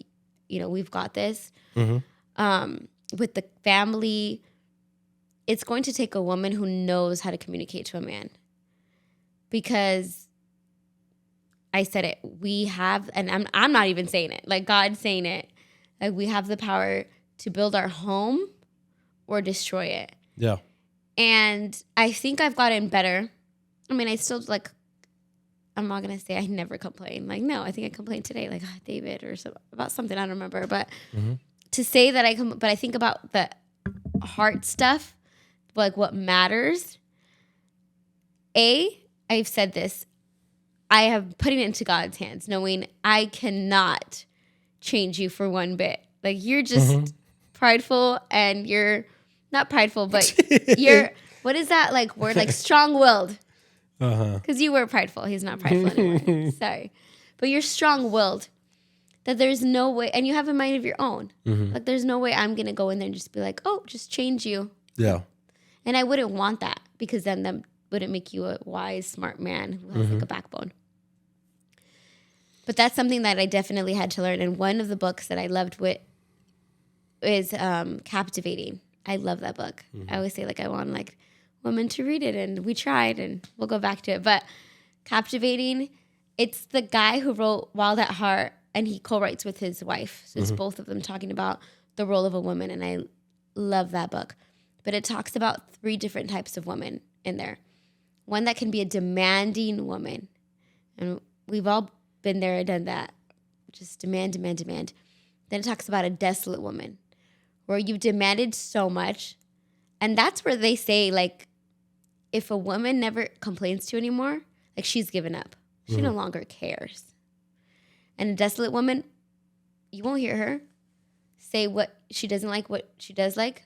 you know, we've got this. Mm-hmm. With the family, it's going to take a woman who knows how to communicate to a man. Because I said it, we have, and I'm not even saying it, like God's saying it, like we have the power to build our home or destroy it. Yeah. And I think I've gotten better. I mean, I still like, I'm not going to say I never complain. Like, no, I think I complained today, like David or about something, I don't remember. But to say that but I think about the heart stuff, like what matters. I've said this, I have putting it into God's hands, knowing I cannot change you for one bit. Like you're just prideful and you're not prideful, but you're, what is that like word? Like strong-willed. Because you were prideful. He's not prideful anymore. Sorry. But you're strong-willed. That there's no way, and you have a mind of your own. Like there's no way I'm going to go in there and just be like, oh, just change you. Yeah. And I wouldn't want that because then that wouldn't make you a wise, smart man who has like a backbone. But that's something that I definitely had to learn. And one of the books that I loved is Captivating. I love that book. I always say like I want like women to read it, and we tried, and we'll go back to it. But Captivating, it's the guy who wrote Wild at Heart, and he co-writes with his wife. So it's both of them talking about the role of a woman, and I love that book. But it talks about 3 different types of women in there. One that can be a demanding woman, and we've all been there and done that. Just demand, demand, demand. Then it talks about a desolate woman, where you've demanded so much, and that's where they say, like, if a woman never complains to you anymore, like she's given up. She no longer cares. And a desolate woman, you won't hear her say what she doesn't like, what she does like,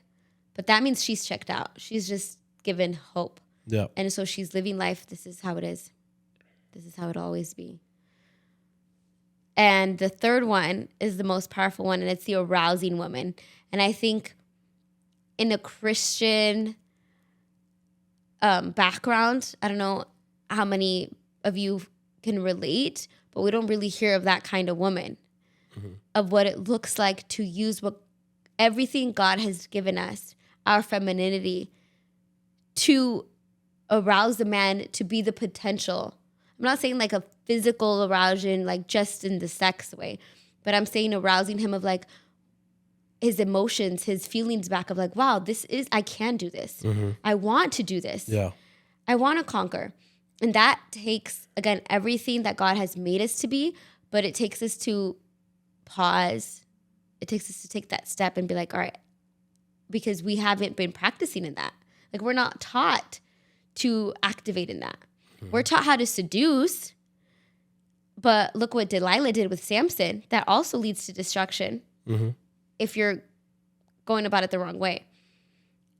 but that means she's checked out. She's just given hope. Yeah. And so she's living life. This is how it is. This is how it'll always be. And the third one is the most powerful one, and it's the arousing woman. And I think in a Christian background, I don't know how many of you can relate, but we don't really hear of that kind of woman, of what it looks like to use everything God has given us, our femininity, to arouse the man to be the potential. I'm not saying like a physical arousing, like just in the sex way, but I'm saying arousing him of like his emotions, his feelings back of like, wow, I can do this. I want to do this. Yeah. I want to conquer. And that takes, again, everything that God has made us to be, but it takes us to pause. It takes us to take that step and be like, all right, because we haven't been practicing in that. Like we're not taught to activate in that. We're taught how to seduce, but look what Delilah did with Samson. That also leads to destruction if you're going about it the wrong way.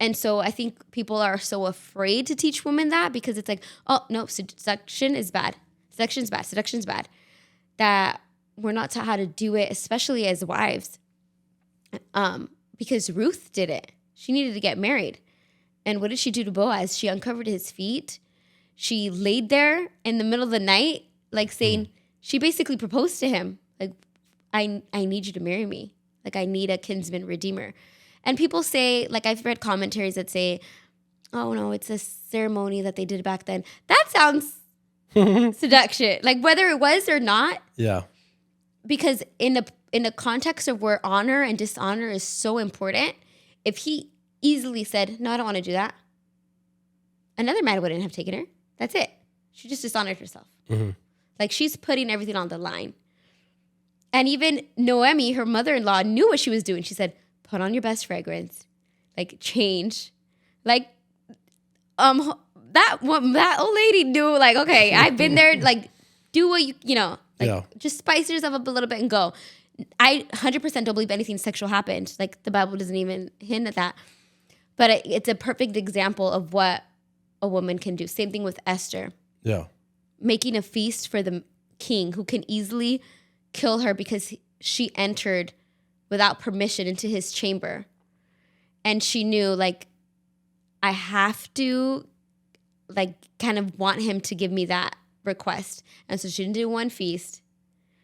And so I think people are so afraid to teach women that because it's like, oh, no, seduction is bad. Seduction's bad. Seduction's bad. That we're not taught how to do it, especially as wives. Because Ruth did it. She needed to get married. And what did she do to Boaz? She uncovered his feet. She laid there in the middle of the night, like saying, she basically proposed to him. Like, I need you to marry me. Like, I need a kinsman redeemer. And people say, like, I've read commentaries that say, oh, no, it's a ceremony that they did back then. That sounds seduction. Like, whether it was or not. Yeah. Because in a context of where honor and dishonor is so important, if he easily said, no, I don't want to do that, another man wouldn't have taken her. That's it. She just dishonored herself. Mm-hmm. Like, she's putting everything on the line. And even Noemi, her mother-in-law, knew what she was doing. She said, put on your best fragrance, like change, like that old lady knew, like, okay, I've been there, like, do what you know, like, just spice yourself up a little bit and go. I 100% don't believe anything sexual happened. Like, the Bible doesn't even hint at that, but it's a perfect example of what a woman can do. Same thing with Esther. Yeah, making a feast for the king who can easily kill her because she entered without permission into his chamber. And she knew, like, I have to, like, kind of want him to give me that request. And so she didn't do one feast.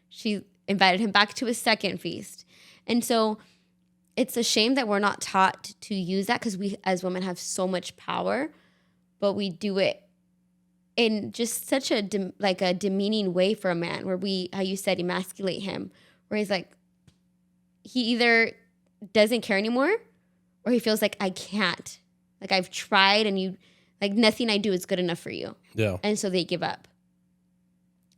She invited him back to a second feast. And so it's a shame that we're not taught to use that because we as women have so much power, but we do it in just such a demeaning way for a man where we, how you said, emasculate him, where he's like, he either doesn't care anymore or he feels like, I can't. Like, I've tried and you, like, nothing I do is good enough for you. Yeah. And so they give up.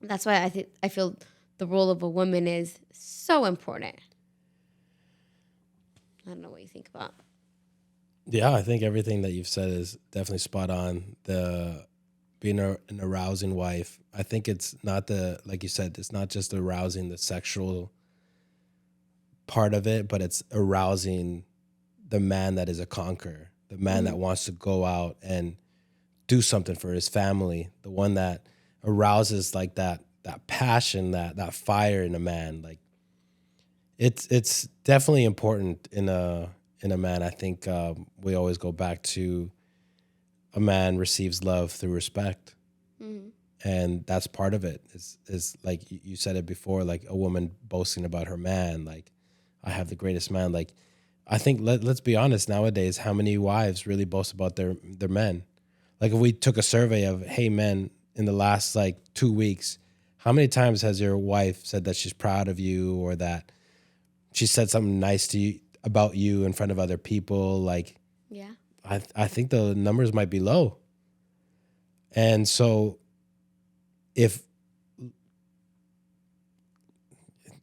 That's why I feel the role of a woman is so important. I don't know what you think about. Yeah, I think everything that you've said is definitely spot on. The being an arousing wife. I think it's not like you said, it's not just arousing the sexual part of it, but it's arousing the man that is a conqueror, the man that wants to go out and do something for his family, the one that arouses like that passion, that fire in a man. Like, it's definitely important in a man. I think we always go back to a man receives love through respect. Mm-hmm. And that's part of it is like you said it before, like a woman boasting about her man, like, I have the greatest man. Like, I think let's be honest, nowadays, how many wives really boast about their men? Like, if we took a survey of, hey, men, in the last, like, 2 weeks, how many times has your wife said that she's proud of you or that she said something nice to you about you in front of other people? Like, yeah, I think the numbers might be low. And so if,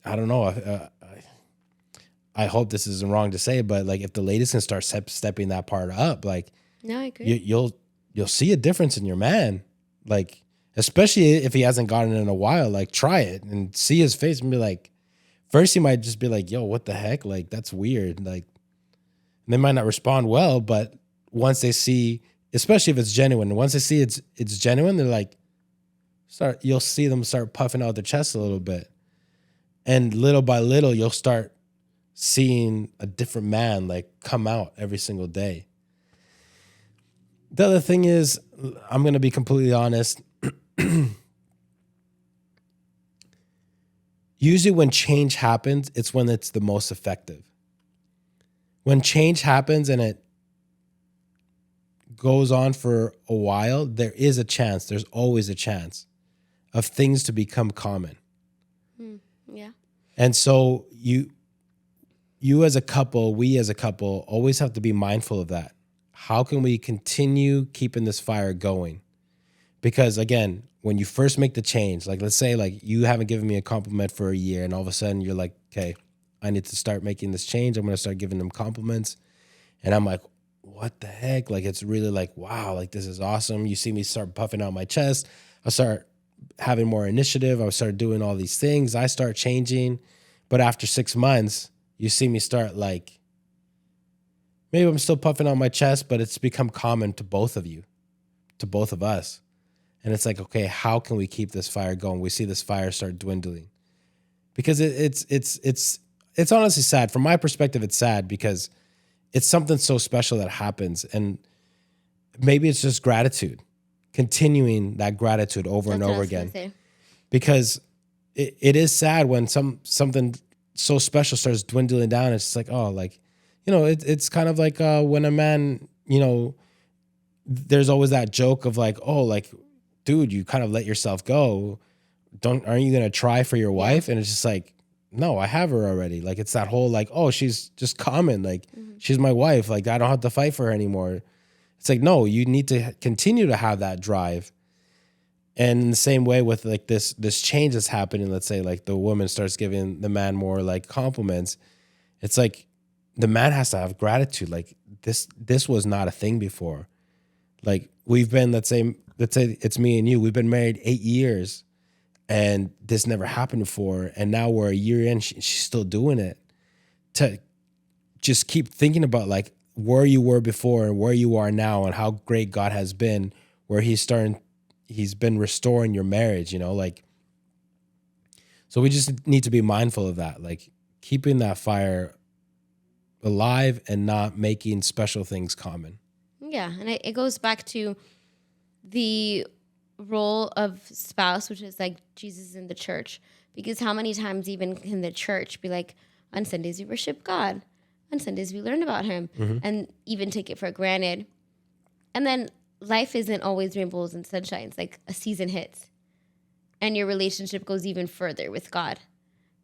I don't know, I hope this isn't wrong to say, but, like, if the ladies can start stepping that part up, like, no, I agree. You'll see a difference in your man, like, especially if he hasn't gotten it in a while. Like, try it and see his face and be like, first he might just be like, yo, what the heck? Like, that's weird. Like, they might not respond well, but once they see, especially if it's genuine, once they see it's genuine, they're like, you'll see them start puffing out their chest a little bit. And little by little, you'll start seeing a different man, like, come out every single day. The other thing is, I'm going to be completely honest. Usually when change happens, it's when it's the most effective. When change happens and it goes on for a while, there's always a chance of things to become common. Yeah. And so you as a couple, we as a couple, always have to be mindful of that. How can we continue keeping this fire going? Because, again, when you first make the change, like, let's say, like, you haven't given me a compliment for a year and all of a sudden you're like, okay, I need to start making this change. I'm going to start giving them compliments. And I'm like, what the heck? Like, it's really like, wow, like, this is awesome. You see me start puffing out my chest. I start having more initiative. I start doing all these things. I start changing. But after 6 months, you see me start, like, maybe I'm still puffing on my chest, but it's become common to both of you, to both of us. And it's like, okay, how can we keep this fire going? We see this fire start dwindling because it's honestly sad. From my perspective, it's sad because it's something so special that happens. And maybe it's just gratitude, continuing that gratitude over and over again. Because it is sad when something so special starts dwindling down. It's just like, oh, like, it's kind of like when a man, there's always that joke of like, oh, like, dude, you kind of let yourself go. Aren't you going to try for your wife? And it's just like, no, I have her already. Like, it's that whole like, oh, she's just common. Like, she's my wife. Like, I don't have to fight for her anymore. It's like, no, you need to continue to have that drive. And in the same way with like this change that's happening, let's say like the woman starts giving the man more like compliments. It's like the man has to have gratitude. Like this was not a thing before. Like we've been, let's say it's me and you. We've been married 8 years, and this never happened before. And now we're a year in, she's still doing it. To just keep thinking about like where you were before and where you are now, and how great God has been, where He's been restoring your marriage. Like. So we just need to be mindful of that, like keeping that fire alive and not making special things common. Yeah, and it goes back to the role of spouse, which is like Jesus in the church. Because how many times even in the church be like, on Sundays we worship God, on Sundays we learn about Him, and even take it for granted. And then life isn't always rainbows and sunshines. Like a season hits, and your relationship goes even further with God.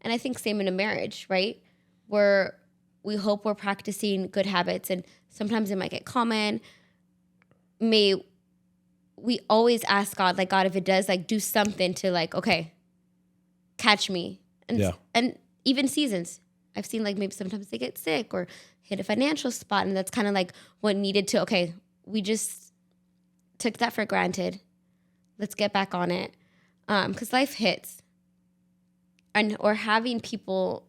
And I think same in a marriage, right? Where we hope we're practicing good habits, and sometimes it might get common. May we always ask God, like, God, if it does, like, do something to, like, okay, catch me. And even seasons. I've seen, like, maybe sometimes they get sick or hit a financial spot, and that's kind of like what needed to, okay, we just took that for granted. Let's get back on it. Because life hits. Or having people,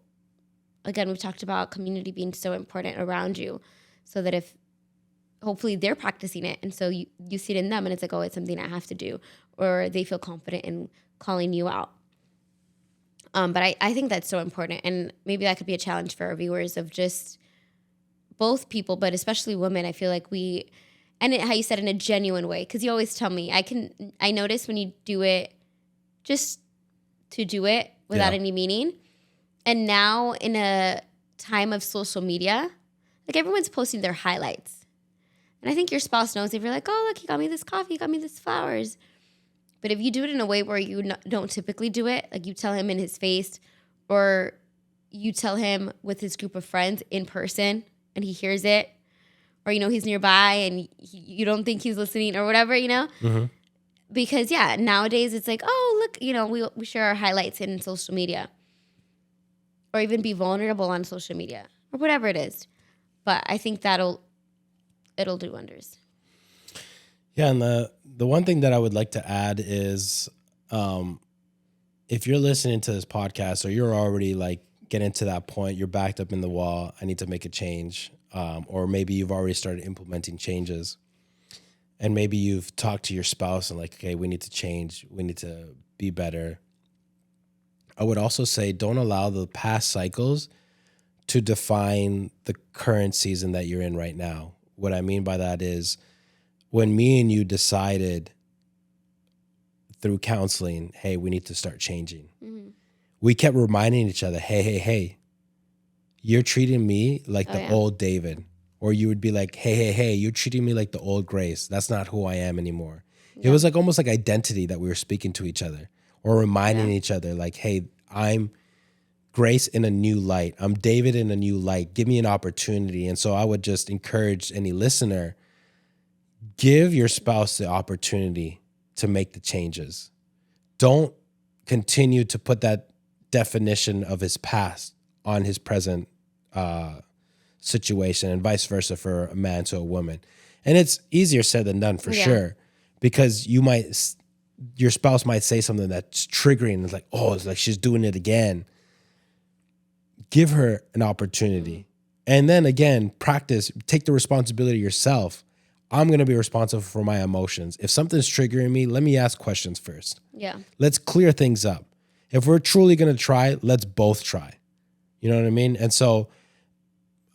again, we've talked about community being so important around you, so that if hopefully they're practicing it, and so you see it in them, and it's like, oh, it's something I have to do, or they feel confident in calling you out. But I think that's so important, and maybe that could be a challenge for our viewers of just both people, but especially women. I feel like how you said in a genuine way, because you always tell me, I notice when you do it just to do it without any meaning. And now in a time of social media, like everyone's posting their highlights. And I think your spouse knows if you're like, oh, look, he got me this coffee, he got me this flowers. But if you do it in a way where you don't typically do it, like you tell him in his face, or you tell him with his group of friends in person and he hears it, or, he's nearby and you don't think he's listening or whatever, Because, nowadays it's like, oh, look, we share our highlights in social media, or even be vulnerable on social media or whatever it is. But I think it'll do wonders. Yeah, and the one thing that I would like to add is if you're listening to this podcast, or you're already like getting to that point, you're backed up in the wall, I need to make a change, or maybe you've already started implementing changes, and maybe you've talked to your spouse and like, okay, we need to change, we need to be better. I would also say don't allow the past cycles to define the current season that you're in right now. What I mean by that is when me and you decided through counseling, hey, we need to start changing. Mm-hmm. We kept reminding each other, hey, you're treating me like the old David. Or you would be like, hey, you're treating me like the old Grace. That's not who I am anymore. Yeah. It was like almost like identity that we were speaking to each other, or reminding each other like, hey, I'm Grace in a new light. I'm David in a new light. Give me an opportunity. And so I would just encourage any listener, give your spouse the opportunity to make the changes. Don't continue to put that definition of his past on his present situation, and vice versa for a man to a woman. And it's easier said than done for sure, because your spouse might say something that's triggering. It's like, oh, it's like she's doing it again. Give her an opportunity And then again, practice, take the responsibility yourself. I'm going to be responsible for my emotions. If something's triggering me, let me ask questions first. Yeah. Let's clear things up. If we're truly going to try, let's both try. You know what I mean? And so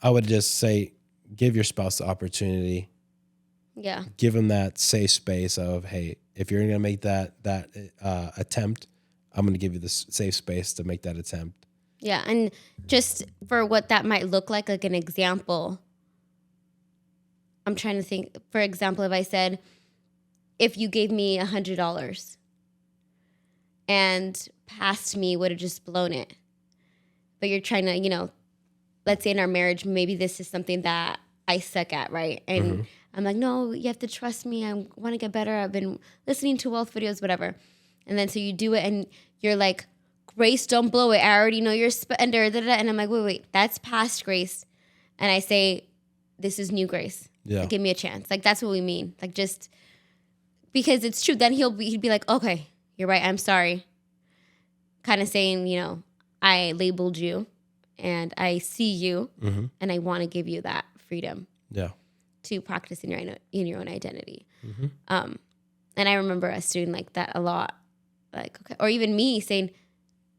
I would just say, give your spouse the opportunity. Yeah. Give them that safe space of, hey, if you're going to make that attempt, I'm going to give you the safe space to make that attempt. Yeah. And just for what that might look like an example, I'm trying to think, for example, if I said, if you gave me $100 and past me would have just blown it, but you're trying to, let's say in our marriage, maybe this is something that I suck at, right? And I'm like, no, you have to trust me. I want to get better. I've been listening to wealth videos, whatever. And then so you do it and you're like, Grace, don't blow it. I already know you're a spender. And I'm like, wait, that's past Grace. And I say, this is new Grace. Yeah. Like, give me a chance. Like, that's what we mean. Like, just because it's true. Then he'd be like, okay, you're right. I'm sorry. Kind of saying, I labeled you and I see you and I want to give you that freedom. Yeah. To practice in your own identity. And I remember us doing like that a lot. Like, okay. Or even me saying,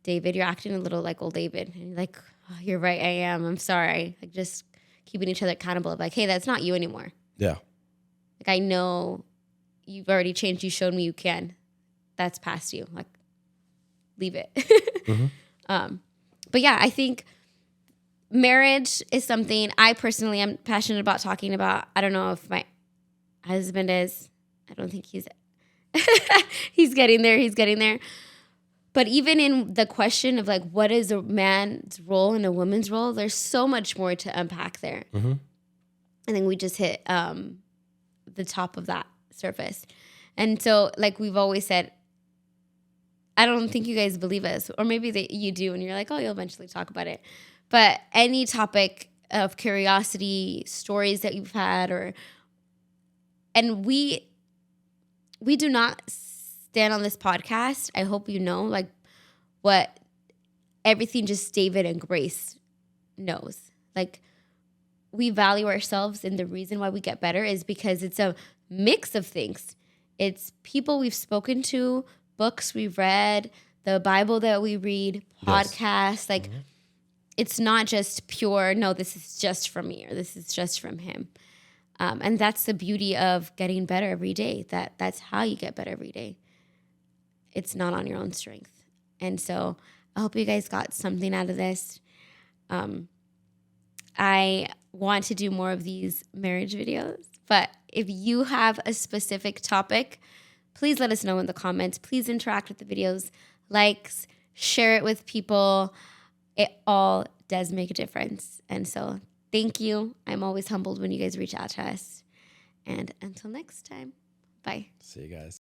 David, you're acting a little like old David. And you're like, oh, you're right, I am. I'm sorry. Like, just keeping each other accountable of like, hey, that's not you anymore. Yeah. Like, I know you've already changed. You showed me you can. That's past you. Like, leave it. But yeah, I think marriage is something I personally am passionate about talking about. I don't know if my husband is. I don't think he's he's getting there. But even in the question of like, what is a man's role and a woman's role, there's so much more to unpack there. I think we just hit the top of that surface. And so like we've always said, I don't think you guys believe us, or maybe you do, and you're like, oh, you'll eventually talk about it. But any topic of curiosity, stories that you've had, and we do not stand on this podcast. I hope you know, like, what everything just David and Grace knows. Like, we value ourselves, and the reason why we get better is because it's a mix of things. It's people we've spoken to, books we've read, the Bible that we read, podcasts, like. It's not just pure, no, this is just from me or this is just from him. And that's the beauty of getting better every day. That's how you get better every day. It's not on your own strength. And so I hope you guys got something out of this. I want to do more of these marriage videos. But if you have a specific topic, please let us know in the comments. Please interact with the videos, likes, share it with people. It all does make a difference. And so thank you. I'm always humbled when you guys reach out to us. And until next time, bye. See you guys.